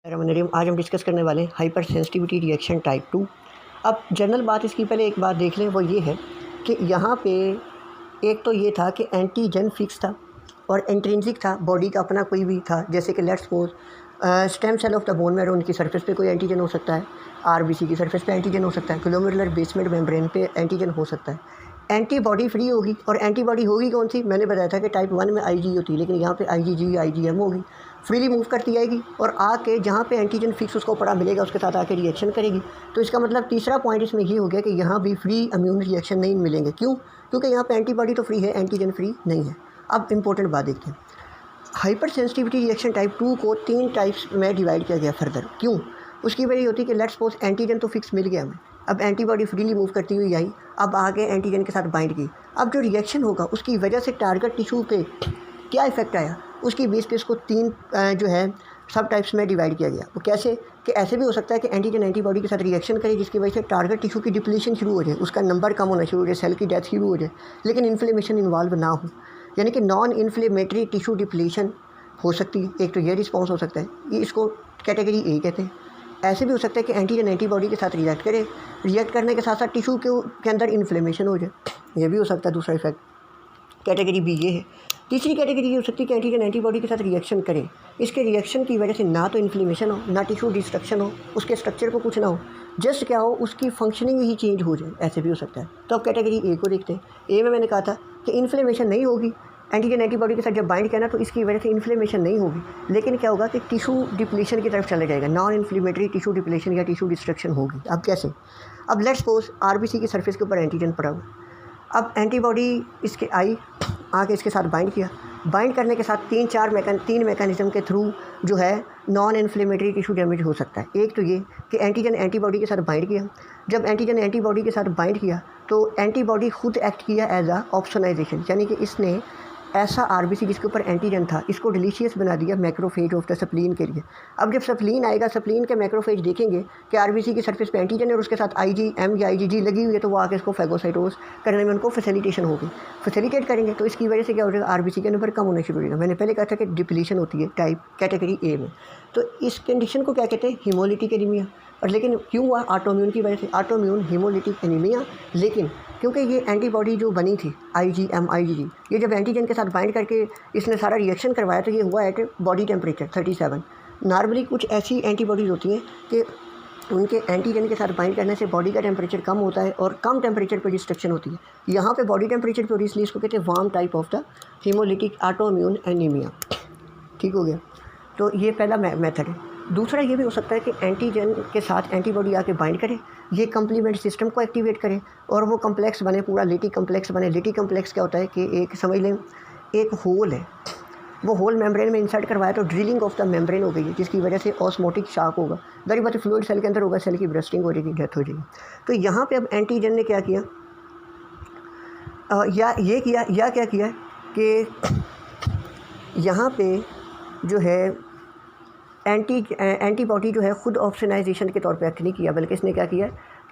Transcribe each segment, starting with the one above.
आज हम डिस्कस करने वाले हैं हाइपर सेंसिटिविटी रिएक्शन टाइप 2। अब जनरल बात इसकी पहले एक बात देख लें, वो ये है कि यहाँ पे एक तो ये था कि एंटीजन फिक्स था और इंट्रिंसिक था, बॉडी का अपना कोई भी था। जैसे कि let's suppose stem cell of the bone marrow, उनकी सरफेस पे कोई एंटीजन हो सकता है, आरबीसी की सरफेस पे एंटीजन हो सकता है, ग्लोमेरुलर बेसमेंट मेम्ब्रेन पे एंटीजन हो सकता है। एंटीबॉडी फ्री होगी, और एंटीबॉडी होगी कौन सी? मैंने बताया था कि टाइप 1 में आईजी होती है, लेकिन यहाँ पे आईजीजी आईजीएम होगी, फ्रीली मूव करती जाएगी और आके जहाँ पे एंटीजन फिक्स उसको पड़ा मिलेगा उसके साथ आके रिएक्शन करेगी। तो इसका मतलब तीसरा पॉइंट इसमें ये हो गया कि यहाँ भी फ्री इम्यून रिएक्शन नहीं मिलेंगे। क्यों? क्योंकि यहाँ पे एंटीबॉडी तो फ्री है, एंटीजन फ्री नहीं है। अब इंपॉर्टेंट बात देखते हैं, हाइपर सेंसिटिविटी रिएक्शन टाइप 2 को 3 टाइप्स में डिवाइड किया गया फर्दर। क्यों? उसकी वजह होती है कि लेट्स सपोज एंटीजन तो फिक्स मिल गया हमें, अब एंटीबॉडी फ्रीली मूव करती हुई आई, अब आगे एंटीजन के साथ बाइंड की। अब जो रिएक्शन होगा उसकी वजह से टारगेट टिश्यू पे क्या इफेक्ट आया, उसकी बेस पे इसको 3 जो है सब टाइप्स में डिवाइड किया गया। वो कैसे? कि ऐसे भी हो सकता है कि एंटीजन एंटीबॉडी के साथ रिएक्शन करे जिसकी वजह से टारगेट टिश्यू की डिप्लीशन शुरू हो जाए, उसका नंबर कम होना शुरू हो जाए, सेल की डेथ शुरू हो जाए, लेकिन इन्फ्लेमेशन इन्वॉल्व ना हो, यानी कि नॉन इन्फ्लेमेटरी टिश्यू डिप्लीशन हो सकती है। एक तो ये रिस्पॉन्स हो सकता है, ये इसको कैटेगरी ए कहते हैं। ऐसे भी हो सकता है कि एंटीजन एंटीबॉडी के साथ रिएक्ट करे, रिएक्ट करने के साथ साथ टिश्यू के अंदर इन्फ्लेमेशन हो जाए, ये भी हो सकता है दूसरा इफेक्ट। कैटेगरी बी ये है। तीसरी कैटेगरी ये हो सकती है कि एंटीजन एंटीबॉडी के साथ रिएक्शन करें, इसके रिएक्शन की वजह से ना तो इन्फ्लेमेशन हो, ना टिश्यू डिस्ट्रक्शन हो, उसके स्ट्रक्चर को कुछ ना हो, जस्ट क्या हो, उसकी फंक्शनिंग ही चेंज हो जाए, ऐसे भी हो सकता है। तो अब कैटेगरी ए को देखते हैं। ए में मैंने कहा था कि इन्फ्लेमेशन नहीं होगी, एंटीजन एंटीबॉडी के साथ जब बाइंड किया ना तो इसकी वजह से इन्फ्लेमेशन नहीं होगी, लेकिन क्या होगा कि टिश्यू डिप्लीशन की तरफ चला जाएगा, नॉन इन्फ्लेमेटरी टिश्यू डिप्लीशन या टिश्यू डिस्ट्रक्शन होगी। अब कैसे? अब लेट्स सपोज आरबीसी की सरफेस के ऊपर एंटीजन पड़ा हुआ, अब एंटीबॉडी इसके आई, आके इसके साथ बाइंड किया, बाइंड करने के साथ 3 मैकेनिज्म के थ्रू जो है नॉन इन्फ्लेमेटरी टिश्यू डैमेज हो सकता है। एक तो ये कि एंटीजन एंटीबॉडी के साथ बाइंड किया, जब एंटीजन एंटीबॉडी के साथ बाइंड किया तो एंटीबॉडी खुद एक्ट किया एज अ ऑप्सोनाइजेशन, यानी कि इसने ऐसा आरबीसी जिसके ऊपर एंटीजन था इसको डिलीशियस बना दिया मैक्रोफेज ऑफ द स्प्लीन के लिए। अब जब स्प्लीन आएगा, स्प्लीन के मैक्रोफेज देखेंगे कि आरबीसी की सरफेस पे एंटीजन है और उसके साथ आईजीएम या आईजीजी लगी हुई है, तो वो आके इसको फैगोसाइटोस करने में उनको फैसिलिटेशन होगी, फैसिलिटेट करेंगे, तो इसकी वजह से क्या हो जाएगा, आरबीसी के नंबर कम होना शुरू हो जाएगा। मैंने पहले कहा था कि डिप्लीशन होती है टाइप कैटेगरी ए में, तो इस कंडीशन को क्या कहते हैं, हीमोलिटिक एनीमिया। और लेकिन क्यों हुआ? ऑटोइम्यून की वजह से, ऑटोइम्यून हीमोलिटिक एनीमिया। लेकिन क्योंकि ये एंटीबॉडी जो बनी थी आईजीएम आईजीजी, ये जब एंटीजन के साथ बाइंड करके इसने सारा रिएक्शन करवाया तो ये हुआ एट बॉडी टेम्परेचर 37। नॉर्मली कुछ ऐसी एंटीबॉडीज़ होती हैं कि उनके एंटीजन के साथ बाइंड करने से बॉडी का टेम्परेचर कम होता है और कम टेम्परेचर पर डिस्ट्रक्शन होती है। यहाँ पे बॉडी टेम्परेचर पर, इसलिए इसको कहते हैं warm type of the haemolytic autoimmune anaemia. ठीक हो गया? तो ये पहला मेथड है। दूसरा ये भी हो सकता है कि एंटीजन के साथ एंटीबॉडी आके बाइंड करे, ये कम्प्लीमेंट सिस्टम को एक्टिवेट करे और वो कम्प्लेक्स बने, पूरा लिटी कम्प्लेक्स बने। लिटी कम्प्लेक्स क्या होता है कि एक समझ लें एक होल है, वो होल मेम्ब्रेन में इंसर्ट करवाया तो ड्रिलिंग ऑफ द मेम्ब्रेन हो गई है, जिसकी वजह से ऑस्मोटिक शॉक होगा, दरी बात फ्लूइड सेल के अंदर होगा, सेल की ब्रस्टिंग हो जाएगी, डेथ हो जाएगी। तो यहाँ पे अब एंटीजन ने क्या किया, क्या किया कि यहाँ पे जो है एंटीबॉडी जो है खुद ऑप्शनाइजेशन के तौर पे एक्ट नहीं किया, बल्कि इसने क्या किया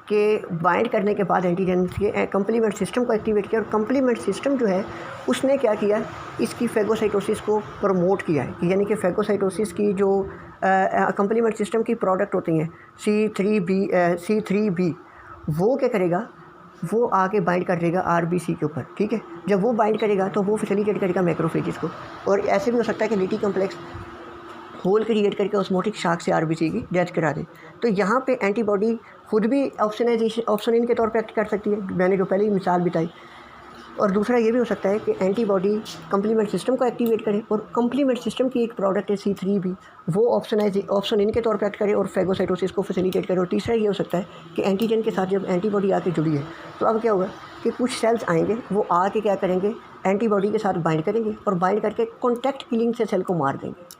कि बाइंड करने के बाद एंटीजन के कम्प्लीमेंट सिस्टम को एक्टिवेट किया, और कम्प्लीमेंट सिस्टम जो है उसने क्या किया, इसकी फैगोसाइटोसिस को प्रमोट किया है। यानी कि फैगोसाइटोसिस की जो कम्प्लीमेंट सिस्टम की प्रोडक्ट होती हैं C3b, वो क्या करेगा, वो आके बाइंड कर देगा आरबीसी के ऊपर। ठीक है? जब वो बाइंड करेगा तो वो फैसिलिटेट करेगा मैक्रोफेजेस को, और ऐसे भी हो सकता है कि लिटी कम्प्लेक्स होल क्रिएट करके ऑस्मोटिक शॉक से आरबीसी की डेथ करा दे। तो यहाँ पे एंटीबॉडी खुद भी ऑप्शनिन के तौर पे एक्ट कर सकती है, मैंने जो पहले ही मिसाल बताई। और दूसरा ये भी हो सकता है कि एंटीबॉडी कम्प्लीमेंट सिस्टम को एक्टिवेट करे, और कम्प्लीमेंट सिस्टम की एक प्रोडक्ट है C3b, वो ऑप्शनिन के तौर पे एक्ट करे और फैगोसाइटोसिस को फैसिलिटेट करे। और तीसरा ये हो सकता है कि एंटीजन के साथ जब एंटीबॉडी आके जुड़ी है तो अब क्या होगा कि कुछ सेल्स आएंगे, वो आके क्या करेंगे, एंटीबॉडी के साथ बाइंड करेंगे और बाइंड करके कॉन्टैक्ट किलिंग से सेल को मार देंगे,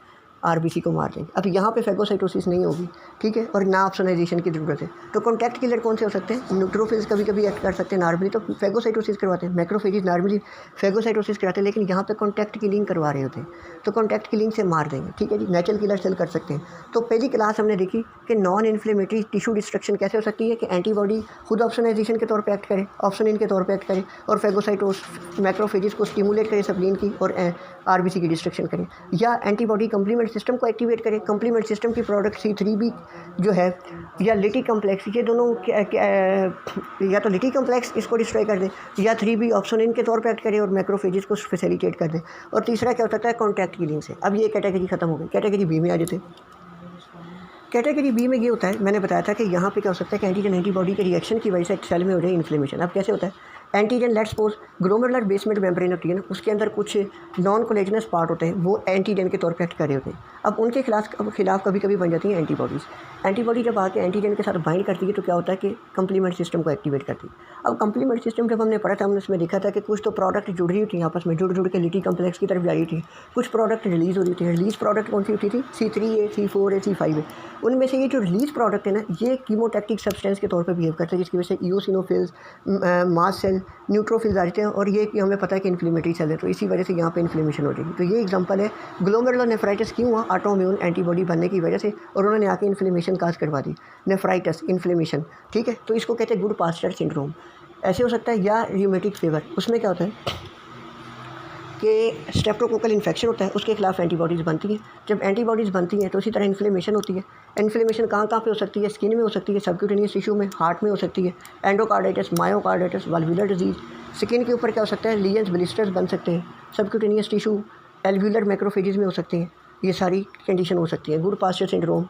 आरबीसी को मार देंगे। अब यहाँ पे फैगोसाइटोसिस नहीं होगी, ठीक है, और ना ऑप्शनाइजेशन की ज़रूरत है। तो कॉन्टैक्ट किलर कौन से हो सकते हैं? न्यूट्रोफिल्स कभी कभी एक्ट कर सकते हैं, नॉर्मली तो फैगोसाइटोसिस करवाते हैं, मैक्रोफेजेस नॉर्मली फैगोसाइटोसिस कराते हैं, लेकिन यहाँ पे कॉन्टैक्ट किलिंग करवा रहे होते हैं, तो कॉन्टैक्ट किलिंग से मार देंगे। ठीक है जी, नेचुरल किलर सेल कर सकते हैं। तो पहली क्लास हमने देखी कि नॉन इन्फ्लेमेटरी टिश्यू डिस्ट्रक्शन कैसे हो सकती है, कि एंटीबॉडी खुद ऑप्शनाइजेशन के तौर पर एक्ट करे, ऑप्शनिन के तौर पर एक्ट करे, और फैगोसाइटोस मैक्रोफेजेस को स्टिमुलेट करे स्प्लीन की, और आरबीसी की डिस्ट्रक्शन करें, या एंटीबॉडी कम्प्लीमेंट सिस्टम को एक्टिवेट करें, कम्प्लीमेंट सिस्टम की प्रोडक्ट C3b जो है, या लिटी कम्प्लेक्स, ये दोनों या तो लिटी कम्प्लेक्स इसको डिस्ट्रॉय कर दें, या 3b ऑप्सोनिन के तौर पर एक्ट करें और मैक्रोफेजेस को फैसिलिटेट कर दें। और तीसरा क्या हो सकता है, कॉन्टैक्ट किलिंग से। अब ये कैटेगरी ख़त्म हो गई, कैटेगरी बी में आ जाते हैं। कैटेगरी बी में ये होता है, मैंने बताया था कि यहाँ पे क्या हो सकता है कि एंटीजन एंटीबॉडी के रिएक्शन की वजह से सेल में हो जाए इन्फ्लेमेशन। अब कैसे होता है, antigen let's suppose glomerular basement membrane होती है ना, उसके अंदर कुछ नॉन कोलेजनस पार्ट होते हैं, वो एंटीजन के तौर पे एक्ट कर रहे होते हैं। अब उनके खिलाफ कभी कभी बन जाती हैं एंटीबॉडीज़। एंटीबॉडी जब आके एंटीजन के साथ बाइंड करती है तो क्या होता है कि कंप्लीमेंट सिस्टम को एक्टिवेट करती है। अब कंप्लीमेंट सिस्टम जब हमने पढ़ा था, हमने उसमें देखा था कि कुछ तो प्रोडक्ट जुड़ रही थी आपस में, जुड़ के लिटी कम्प्लेक्स की तरफ जा रही थी, कुछ प्रोडक्ट रिलीज़ हो रही थी। रिलीज़ प्रोडक्ट कौन सी होती थी, C3a, C4a, C5a। उनमें से ये जो रिलीज़ प्रोडक्ट है ना, ये कीमोटैक्टिक सब्सटेंस के तौर पर बिहेव करते हैं, जिसकी वजह से ईओसिनोफिल्स, मास्ट सेल, न्यूट्रोफिल्स आ जाते हैं, और ये कि हमें पता है कि इन्फ्लेमेटरी सेल है, तो इसी वजह से यहाँ पे इन्फ्लेमेशन हो जाएगी। तो ये एग्जांपल है ग्लोमेरुलोनेफ्राइटिस क्यों हुआ, ऑटोइम्यून एंटीबॉडी बनने की वजह से, और उन्होंने आके इन्फ्लेमेशन काज करवा दी, नेफ्राइटिस इन्फ्लेमेशन, ठीक है। तो इसको कहते हैं गुड पास्चर सिंड्रोम। ऐसे हो सकता है, या रियूमेटिक फीवर, उसमें क्या होता है कि स्ट्रेप्टोकोकल इन्फेक्शन होता है, उसके खिलाफ एंटीबॉडीज़ बनती हैं। जब एंटीबॉडीज़ बनती हैं तो उसी तरह इन्फ्लेमेशन होती है। इन्फ्लेमेशन कहाँ पे हो सकती है, स्किन में हो सकती है, सबक्यूटेनियस टिश्यू में, हार्ट में हो सकती है, endocarditis, myocarditis, valvular disease. Skin के ऊपर क्या हो सकता है, लीजन्स, ब्लिस्टर्स बन सकते हैं, सबक्यूटेनियस टिश्यू, एल्व्यूलर मैक्रोफेजेस में हो सकते हैं, ये सारी कंडीशन हो सकती है। गुड पास्चर सिंड्रोम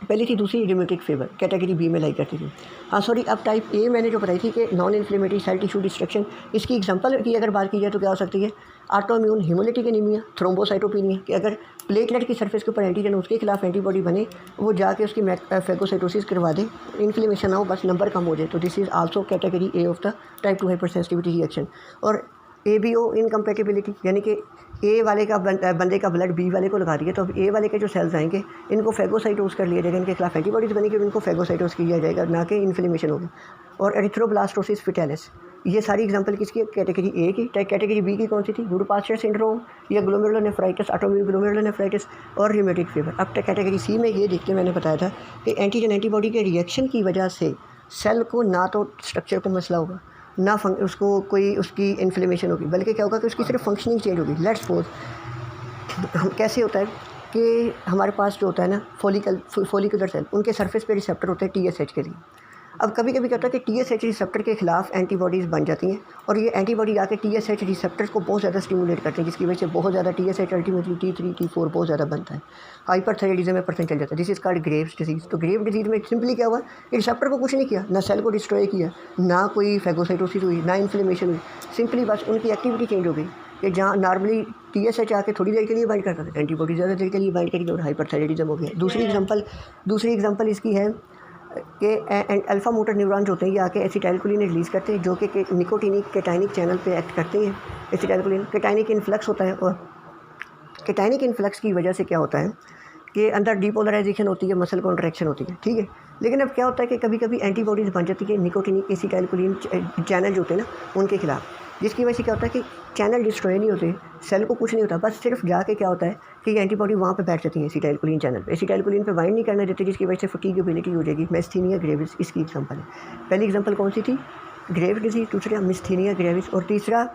पहली थी, दूसरी रियूमेटिक फीवर कैटेगरी बी में लाई करती थी। हाँ सॉरी, अब टाइप ए मैंने जो बताई थी कि non inflammatory cell tissue destruction, इसकी एग्जांपल की अगर बात की जाए तो क्या हो सकती है, ऑटोइम्यून हेमोलिटिक एनीमिया, थ्रोम्बोसाइटोपिनिया, कि अगर प्लेटलेट की सरफेस के ऊपर एंटीजन, उसके खिलाफ एंटीबॉडी बने, वो जाके उसकी फैगोसाइटोसिस करवा दे, इन्फ्लेमेशन ना हो, बस नंबर कम हो जाए, तो this is also category A of the type 2 hyper sensitivity reaction. और ABO इनकम्पेटिबिलिटी, यानी कि ए वाले का बंदे का ब्लड बी वाले को लगा दिया, तो अब ए वाले के जो सेल्स आएंगे इनको फैगोसाइटोस कर लिया जाएगा, इनके खिलाफ एंटीबॉडीज़ बनेगी और इनको फैगोसाइटोस किया जाएगा, ना कि इन्फ्लेमेशन होगी। और एरिथ्रोब्लास्टोसिस फिटालिस, ये सारी एग्जांपल किसकी है, कैटेगरी ए की। कैटेगरी बी की कौन सी थी, गुड पास्चर सिंड्रोम, या ग्लोमेरुलोनेफ्राइटिस, ऑटोइम्यून ग्लोमेरुलोनेफ्राइटिस और रियूमेटिक फीवर। अब कैटेगरी सी में ये देखते मैंने बताया था कि एंटीजन एंटीबॉडी के रिएक्शन की वजह से सेल को ना तो स्ट्रक्चर को मसला होगा, ना उसको कोई उसकी इन्फ्लेमेशन होगी, बल्कि क्या होगा कि उसकी सिर्फ फंक्शनिंग चेंज होगी। लेट्स सपोज कैसे होता है कि हमारे पास जो होता है ना फोलिकुलर सेल, उनके सरफेस पे रिसेप्टर होते हैं TSH के लिए। अब कभी कभी क्या होता है कि TSH रिसेप्टर के खिलाफ एंटीबॉडीज़ बन जाती हैं, और ये एंटीबॉडी आके TSH रिसेप्टर को बहुत ज़्यादा स्टिमुलेट करते हैं, जिसकी वजह से बहुत ज़्यादा TSH अल्टीमेटली T3 T4 बहुत ज़्यादा बनता है, हाइपरथायराइडिज्म में परसेंट चल जाता है। This is called Graves disease. तो ग्रेव डिजीज़ में सिंपली क्या हुआ कि रिसेप्टर को कुछ नहीं किया, ना सेल को डिस्ट्रॉय किया, ना कोई फैगोसाइटोसिस हुई, ना इन्फ्लेमेशन हुई, सिंपली बस उनकी एक्टिविटी चेंज हो गई कि जहाँ नॉर्मली TSH आके थोड़ी देर के लिए बाइंड करता था, एंटीबॉडी ज़्यादा देर के लिए बाइंड करेगी और हाइपरथायराइडिज्म हो गया। दूसरी एग्जांपल इसकी है कि अल्फा मोटर न्यूरॉन्स होते हैं, ये आके एसिटाइलकोलिन रिलीज़ करते हैं, जो कि निकोटिनिक केटाइनिक चैनल पे एक्ट करते हैं। एसिटाइलकोलिन केटाइनिक इन्फ्लक्स होता है, और केटाइनिक इन्फ्लक्स की वजह से क्या होता है कि अंदर डीपोलराइजेशन होती है, मसल कॉन्ट्रैक्शन होती है, ठीक है। लेकिन अब क्या होता है कि कभी कभी एंटीबॉडीज़ बन जाती है निकोटिनिक एसिटाइलकोलिन चैनल जो होते हैं ना, उनके खिलाफ, जिसकी वजह से क्या होता है कि चैनल डिस्ट्रॉय नहीं होते, सेल को कुछ नहीं होता, बस सिर्फ जाके क्या होता है कि एंटीबॉडी वहाँ पे बैठ जाती है एसिटाइलकोलिन चैनल पे, एसिटाइलकोलिन पे बाइंड नहीं करने देते, जिसकी वजह से फटीगेबिलिटी हो जाएगी। मिस्थीनिया ग्रेविस इसकी एग्जांपल है। पहली एग्जांपल कौन सी थी, ग्रेव डिजीज, दूसरा मिस्थीनिया ग्रेविस, और तीसरा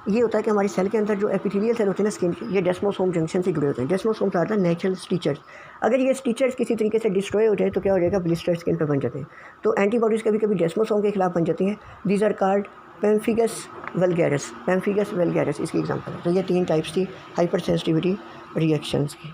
ये होता है कि हमारी सेल के अंदर जो एपिथेलियल सेल होते हैं ना स्किन के, ये डेस्मोसोम जंक्शन से जुड़े होते हैं। Desmosomes are the natural stitchers. अगर ये स्टिचर्स किसी तरीके से डिस्ट्रॉय हो जाए तो क्या हो जाएगा, ब्लिस्टर स्किन पे बन जाते हैं। तो एंटीबॉडीज़ कभी कभी डेस्मोसोम के खिलाफ बन जाती हैं। These are called pemphigus vulgaris इसकी एग्जांपल है। तो ये 3 टाइप्स थी हाइपर सेंसिटिविटी रिएक्शंस की।